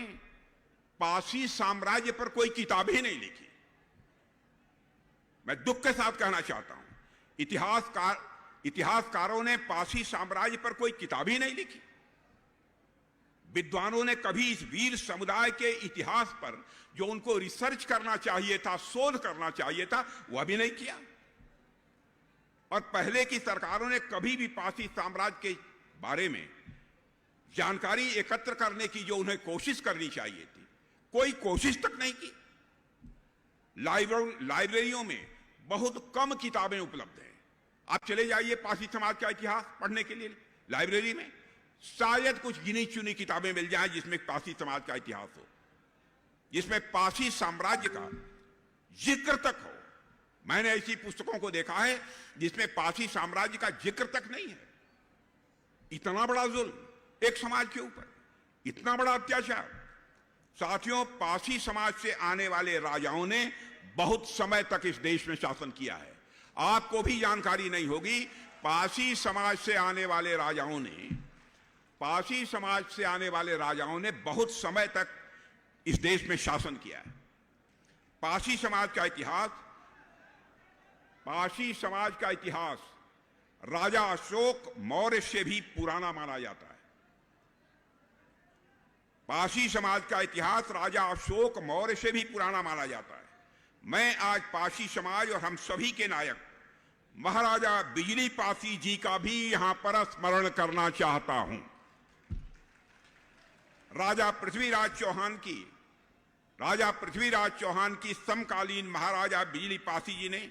A: पासी साम्राज्य पर कोई किताब ही नहीं लिखी। मैं दुख के साथ कहना चाहता हूं, इतिहासकारों ने पासी साम्राज्य पर कोई किताब ही नहीं लिखी। विद्वानों ने कभी इस वीर समुदाय के इतिहास पर जो उनको रिसर्च करना चाहिए था, शोध करना चाहिए था, वह भी नहीं किया। और पहले की सरकारों ने कभी भी पासी साम्राज्य के बारे में जानकारी एकत्र करने की जो उन्हें कोशिश करनी चाहिए थी, कोई कोशिश तक नहीं की। लाइब्रेरियों में बहुत कम किताबें उपलब्ध हैं। आप चले जाइए पासी समाज का इतिहास पढ़ने के लिए लाइब्रेरी में, शायद कुछ गिनी चुनी किताबें मिल जाएं जिसमें पासी समाज का इतिहास हो, जिसमें पासी साम्राज्य का जिक्र तक हो। मैंने ऐसी पुस्तकों को देखा है जिसमें पासी साम्राज्य का जिक्र तक नहीं है। इतना बड़ा जुल्म एक समाज के ऊपर, इतना बड़ा अत्याचार। साथियों, पासी समाज से आने वाले राजाओं ने बहुत समय तक इस देश में शासन किया है। आपको भी जानकारी नहीं होगी, पासी समाज से आने वाले राजाओं ने बहुत समय तक इस देश में शासन किया है। पासी समाज का इतिहास राजा अशोक मौर्य से भी पुराना माना जाता है। पासी समाज का इतिहास राजा अशोक मौर्य से भी पुराना माना जाता है। मैं आज पासी समाज और हम सभी के नायक महाराजा बिजली पासी जी का भी यहां पर स्मरण करना चाहता हूं। राजा पृथ्वीराज चौहान की समकालीन महाराजा बिजली पासी जी ने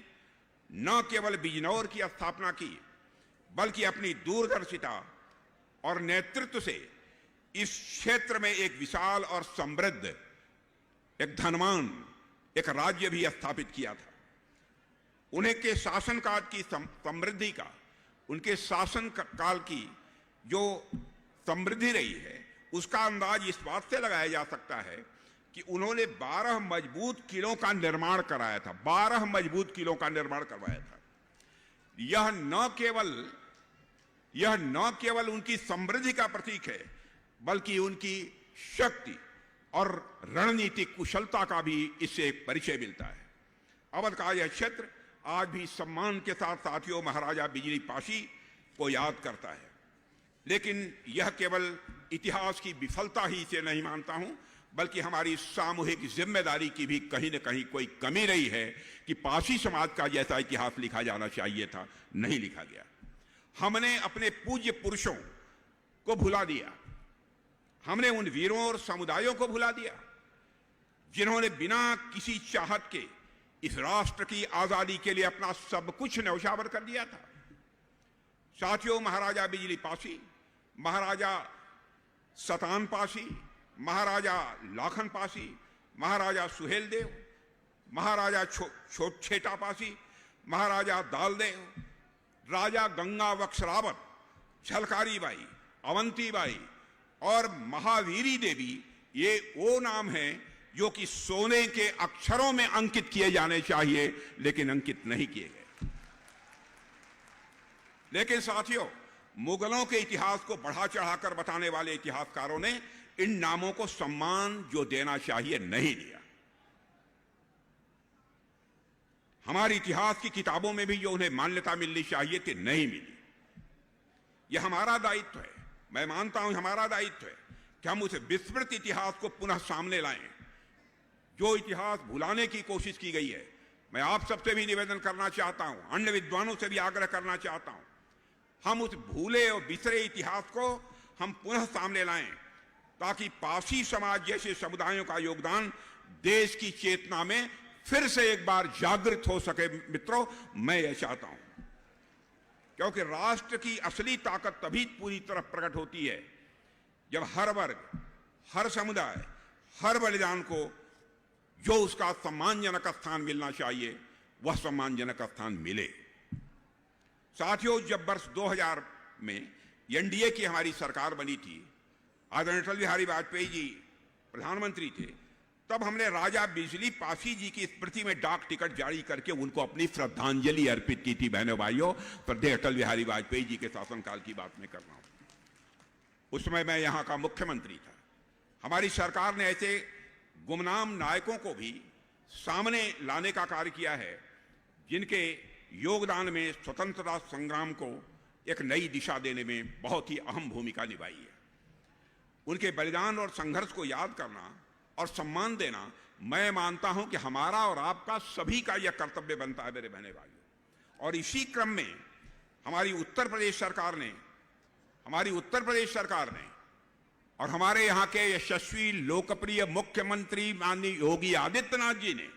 A: न केवल बिजनौर की स्थापना की, बल्कि अपनी दूरदर्शिता और नेतृत्व से इस क्षेत्र में एक विशाल और समृद्ध, एक धनवान, एक राज्य भी स्थापित किया था। उन्हें के शासनकाल की समृद्धि का, उनके शासन काल की जो समृद्धि रही है, उसका अंदाज इस बात से लगाया जा सकता है कि उन्होंने 12 मजबूत किलों का निर्माण कराया था, 12 मजबूत किलों का निर्माण करवाया था। यह न केवल उनकी समृद्धि का प्रतीक है, बल्कि उनकी शक्ति और रणनीतिक कुशलता का भी इससे एक परिचय मिलता है। अवध का यह क्षेत्र आज भी सम्मान के साथ साथियों महाराजा बिजली पासी को याद करता है। लेकिन यह केवल इतिहास की विफलता ही से नहीं मानता हूं, बल्कि हमारी सामूहिक जिम्मेदारी की भी कहीं न कहीं कोई कमी रही है कि पासी समाज का जैसा इतिहास लिखा जाना चाहिए था, नहीं लिखा गया। हमने अपने पूज्य पुरुषों को भुला दिया, हमने उन वीरों और समुदायों को भुला दिया जिन्होंने बिना किसी चाहत के इस राष्ट्र की आजादी के लिए अपना सब कुछ न्यौछावर कर दिया था। साथियों, महाराजा बिजली पासी, महाराजा सतान पासी, महाराजा लाखन पासी, महाराजा सुहेलदेव, महाराजा छेटा पासी, महाराजा दालदेव, राजा गंगा वक्सरावत, झलकारी बाई, अवंती बाई और महावीरी देवी, ये वो नाम हैं जो कि सोने के अक्षरों में अंकित किए जाने चाहिए, लेकिन अंकित नहीं किए गए। लेकिन साथियों, मुगलों के इतिहास को बढ़ा चढ़ाकर बताने वाले इतिहासकारों ने इन नामों को सम्मान जो देना चाहिए नहीं दिया। हमारे इतिहास की किताबों में भी जो उन्हें मान्यता मिलनी चाहिए थी, नहीं मिली। यह हमारा दायित्व है, मैं मानता हूं हमारा दायित्व है कि हम उस विस्मृत इतिहास को पुनः सामने लाएं, जो इतिहास भुलाने की कोशिश की गई है। मैं आप सबसे भी निवेदन करना चाहता हूं, अन्य विद्वानों से भी आग्रह करना चाहता हूं, हम उस भूले और बिसरे इतिहास को हम पुनः सामने लाएं, ताकि पासी समाज जैसे समुदायों का योगदान देश की चेतना में फिर से एक बार जागृत हो सके। मित्रों, मैं यह चाहता हूं, क्योंकि राष्ट्र की असली ताकत तभी पूरी तरह प्रकट होती है जब हर वर्ग, हर समुदाय, हर बलिदान को जो उसका सम्मानजनक स्थान मिलना चाहिए, वह सम्मानजनक स्थान मिले। साथियों, जब वर्ष 2000 में एनडीए की हमारी सरकार बनी थी, आदरणीय अटल बिहारी वाजपेयी जी प्रधानमंत्री थे, तब हमने राजा बिजली पासी जी की स्मृति में डाक टिकट जारी करके उनको अपनी श्रद्धांजलि अर्पित की थी। बहनों भाइयों, श्रद्धेय अटल बिहारी वाजपेयी जी के शासनकाल की बात मैं कर रहा हूं। उस समय मैं यहां का मुख्यमंत्री था। हमारी सरकार ने ऐसे गुमनाम नायकों को भी सामने लाने का कार्य किया है, जिनके योगदान में स्वतंत्रता संग्राम को एक नई दिशा देने में बहुत ही अहम भूमिका निभाई है। उनके बलिदान और संघर्ष को याद करना और सम्मान देना, मैं मानता हूं कि हमारा और आपका सभी का यह कर्तव्य बनता है मेरे बहने भाइयों। और इसी क्रम में हमारी उत्तर प्रदेश सरकार ने और हमारे यहां के यशस्वी लोकप्रिय मुख्यमंत्री माननीय योगी आदित्यनाथ जी ने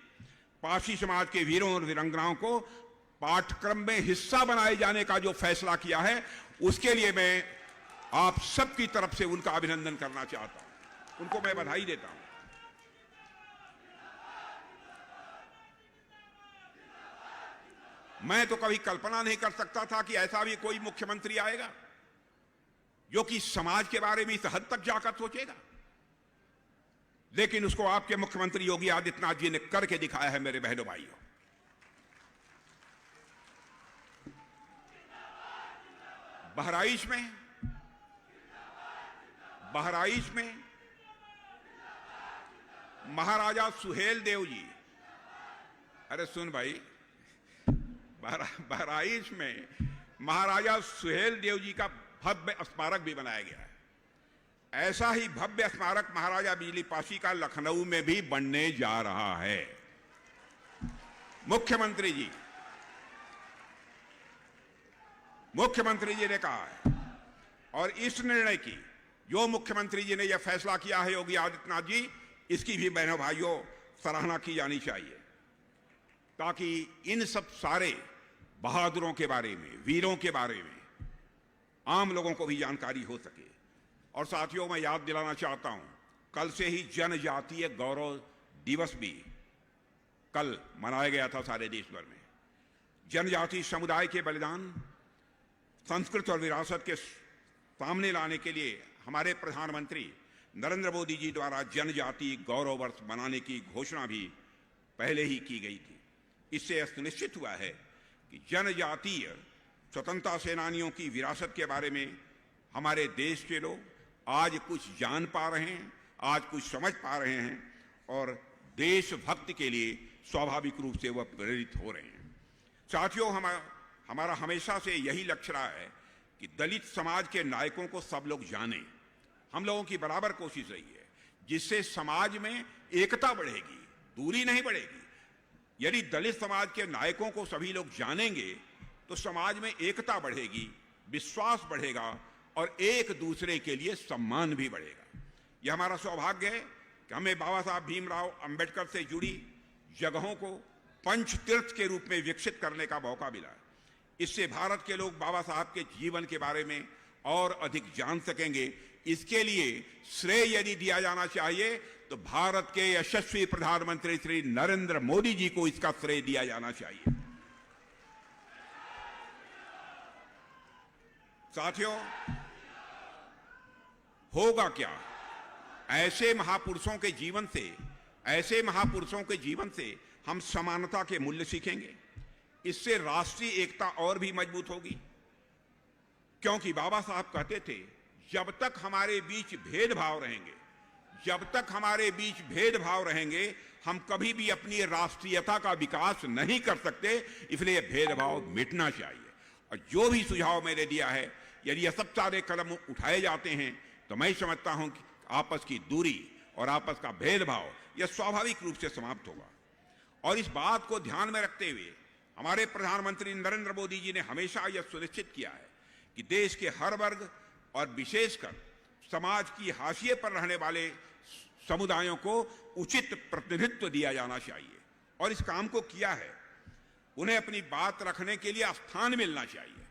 A: पासी समाज के वीरों और वीरांगनाओं को पाठ्यक्रम में हिस्सा बनाए जाने का जो फैसला किया है, उसके लिए मैं आप सबकी तरफ से उनका अभिनंदन करना चाहता हूं, उनको मैं बधाई देता हूं। मैं तो कभी कल्पना नहीं कर सकता था कि ऐसा भी कोई मुख्यमंत्री आएगा जो कि समाज के बारे में इस हद तक जाकर सोचेगा, लेकिन उसको आपके मुख्यमंत्री योगी आदित्यनाथ जी ने करके दिखाया है मेरे बहनों भाइयों। बहराइच में महाराजा सुहेलदेव जी, अरे सुन भाई, बहराइच में महाराजा सुहेलदेव जी का भव्य स्मारक भी बनाया गया है। ऐसा ही भव्य स्मारक महाराजा बिजली पासी का लखनऊ में भी बनने जा रहा है। मुख्यमंत्री जी ने कहा है, और इस निर्णय की जो मुख्यमंत्री जी ने यह फैसला किया है योगी आदित्यनाथ जी, इसकी भी बहनों भाइयों सराहना की जानी चाहिए, ताकि इन सब सारे बहादुरों के बारे में, वीरों के बारे में आम लोगों को भी जानकारी हो सके। और साथियों, मैं याद दिलाना चाहता हूं, कल से ही जनजातीय गौरव दिवस भी कल मनाया गया था सारे देश भर में। जनजातीय समुदाय के बलिदान, संस्कृति और विरासत के सामने लाने के लिए हमारे प्रधानमंत्री नरेंद्र मोदी जी द्वारा जनजातीय गौरव वर्ष मनाने की घोषणा भी पहले ही की गई थी। इससे यह सुनिश्चित हुआ है कि जनजातीय स्वतंत्रता सेनानियों की विरासत के बारे में हमारे देश के लोग आज कुछ जान पा रहे हैं, आज कुछ समझ पा रहे हैं और देशभक्ति के लिए स्वाभाविक रूप से वह प्रेरित हो रहे हैं। साथियों, हमारा हमेशा से यही लक्ष्य रहा है कि दलित समाज के नायकों को सब लोग जानें। हम लोगों की बराबर कोशिश रही है, जिससे समाज में एकता बढ़ेगी, दूरी नहीं बढ़ेगी। यदि दलित समाज के नायकों को सभी लोग जानेंगे तो समाज में एकता बढ़ेगी, विश्वास बढ़ेगा और एक दूसरे के लिए सम्मान भी बढ़ेगा। यह हमारा सौभाग्य है कि हमें बाबा साहब भीमराव अंबेडकर से जुड़ी जगहों को पंच तीर्थ के रूप में विकसित करने का मौका मिला है। इससे भारत के लोग बाबा साहब के जीवन के बारे में और अधिक जान सकेंगे। इसके लिए श्रेय यदि दिया जाना चाहिए तो भारत के यशस्वी प्रधानमंत्री श्री नरेंद्र मोदी जी को इसका श्रेय दिया जाना चाहिए। साथियों, होगा क्या? ऐसे महापुरुषों के जीवन से हम समानता के मूल्य सीखेंगे। इससे राष्ट्रीय एकता और भी मजबूत होगी, क्योंकि बाबा साहब कहते थे, जब तक हमारे बीच भेदभाव रहेंगे हम कभी भी अपनी राष्ट्रीयता का विकास नहीं कर सकते। इसलिए भेदभाव मिटना चाहिए। और जो भी सुझाव मैंने दिया है, यदि ये सब सारे कदम उठाए जाते हैं तो मैं समझता हूं कि आपस की दूरी और आपस का भेदभाव यह स्वाभाविक रूप से समाप्त होगा। और इस बात को ध्यान में रखते हुए हमारे प्रधानमंत्री नरेंद्र मोदी जी ने हमेशा यह सुनिश्चित किया है कि देश के हर वर्ग और विशेषकर समाज की हाशिए पर रहने वाले समुदायों को उचित प्रतिनिधित्व दिया जाना चाहिए और इस काम को किया है। उन्हें अपनी बात रखने के लिए स्थान मिलना चाहिए।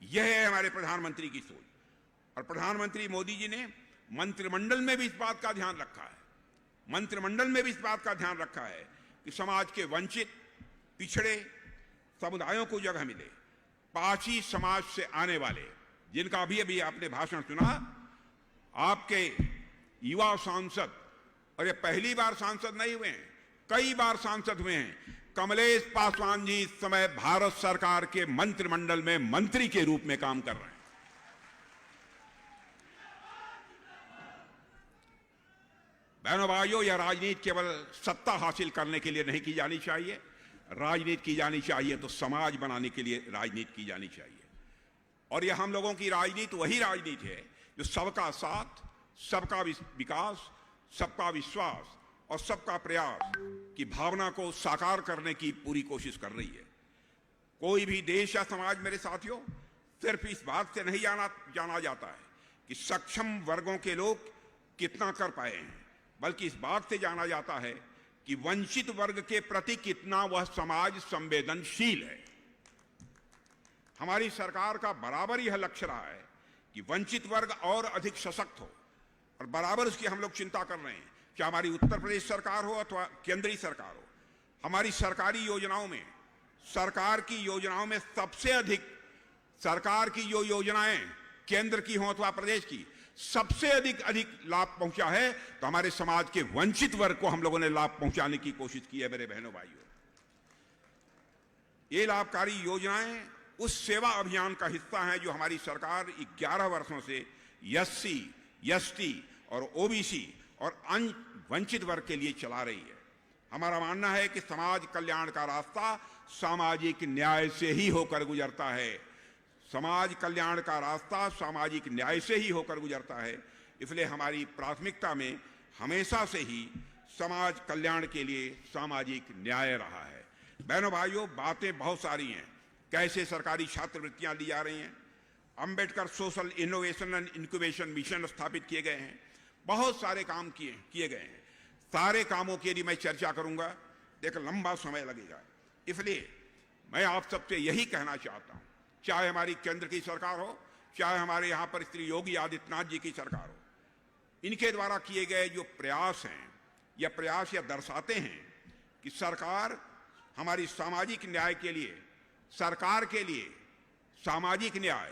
A: यह है हमारे प्रधानमंत्री की सोच। और प्रधानमंत्री मोदी जी ने मंत्रिमंडल में भी इस बात का ध्यान रखा है कि समाज के वंचित, पिछड़े समुदायों को जगह मिले। पाची समाज से आने वाले, जिनका अभी आपने भाषण सुना, आपके युवा सांसद, और ये पहली बार सांसद नहीं हुए हैं, कई बार सांसद हुए हैं। कमलेश पासवान जी इस समय भारत सरकार के मंत्रिमंडल में मंत्री के रूप में काम कर रहे हैं। बहनों भाइयों, यह राजनीति केवल सत्ता हासिल करने के लिए नहीं की जानी चाहिए। राजनीति की जानी चाहिए तो समाज बनाने के लिए राजनीति की जानी चाहिए। और यह हम लोगों की राजनीति वही राजनीति है जो सबका साथ, सबका विकास, सबका विश्वास और सबका प्रयास की भावना को साकार करने की पूरी कोशिश कर रही है। कोई भी देश या समाज, मेरे साथियों, सिर्फ इस बात से नहीं जाना जाता है कि सक्षम वर्गों के लोग कितना कर पाए हैं, बल्कि इस बात से जाना जाता है कि वंचित वर्ग के प्रति कितना वह समाज संवेदनशील है। हमारी सरकार का बराबर यह लक्ष्य रहा है कि वंचित वर्ग और अधिक सशक्त हो, और बराबर उसकी हम लोग चिंता कर रहे हैं। चाहे हमारी उत्तर प्रदेश सरकार हो अथवा केंद्रीय सरकार हो, हमारी सरकारी योजनाओं में, सरकार की योजनाओं में सबसे अधिक, सरकार की जो योजनाएं केंद्र की हो अथवा प्रदेश की, सबसे अधिक लाभ पहुंचा है तो हमारे समाज के वंचित वर्ग को हम लोगों ने लाभ पहुंचाने की कोशिश की है। मेरे बहनों भाइयों, ये लाभकारी योजनाएं उस सेवा अभियान का हिस्सा हैं जो हमारी सरकार 11 वर्षों से एससी, एसटी और ओबीसी और अन्य वंचित वर्ग के लिए चला रही है। हमारा मानना है कि समाज कल्याण का रास्ता सामाजिक न्याय से ही होकर गुजरता है। समाज कल्याण का रास्ता सामाजिक न्याय से ही होकर गुजरता है। इसलिए हमारी प्राथमिकता में हमेशा से ही समाज कल्याण के लिए सामाजिक न्याय रहा है। बहनों भाइयों, बातें बहुत सारी हैं। कैसे सरकारी छात्रवृत्तियां दी जा रही हैं, Ambedkar social innovation and incubation mission स्थापित किए गए हैं, बहुत सारे काम किए गए हैं। सारे कामों की यदि मैं चर्चा करूंगा तो एक लंबा समय लगेगा। इसलिए मैं आप सबसे यही कहना चाहता हूं, चाहे हमारी केंद्र की सरकार हो, चाहे हमारे यहां पर श्री योगी आदित्यनाथ जी की सरकार हो, इनके द्वारा किए गए जो प्रयास हैं, यह प्रयास यह दर्शाते हैं कि सरकार हमारी सामाजिक न्याय के लिए, सरकार के लिए सामाजिक न्याय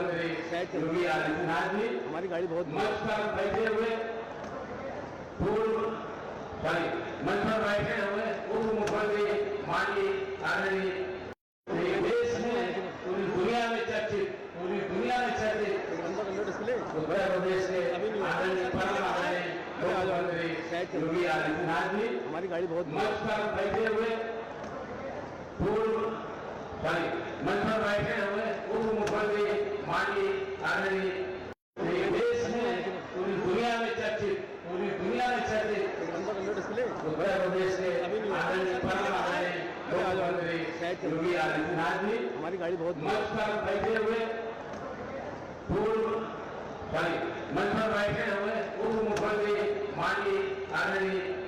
D: मुख्यमंत्री योगी आदित्यनाथ जी
E: हमारी गाड़ी बहुत
D: मंच पर बैठे हुए मंच पर बैठे हुए उप मुख्यमंत्री माननीय आदरणीय देश में पूरी दुनिया में चर्चित उत्तर प्रदेश के आदरणीय परम आदरणीय मुख्यमंत्री योगी आदित्यनाथ जी
E: हमारी गाड़ी बहुत
D: मंच पर बैठे हुए मंच पर बैठे हुए उप मुख्यमंत्री माननीय आदरणीय देश में पूरी दुनिया में चर्चित उत्तर प्रदेश के आदरणीय परम आदरणीय मुख्यमंत्री योगी आदित्यनाथ जी
E: हमारी गाड़ी बहुत
D: मंच पर बैठे हुए मंच पर बैठे हुए उप मुख्यमंत्री माननीय आदरणीय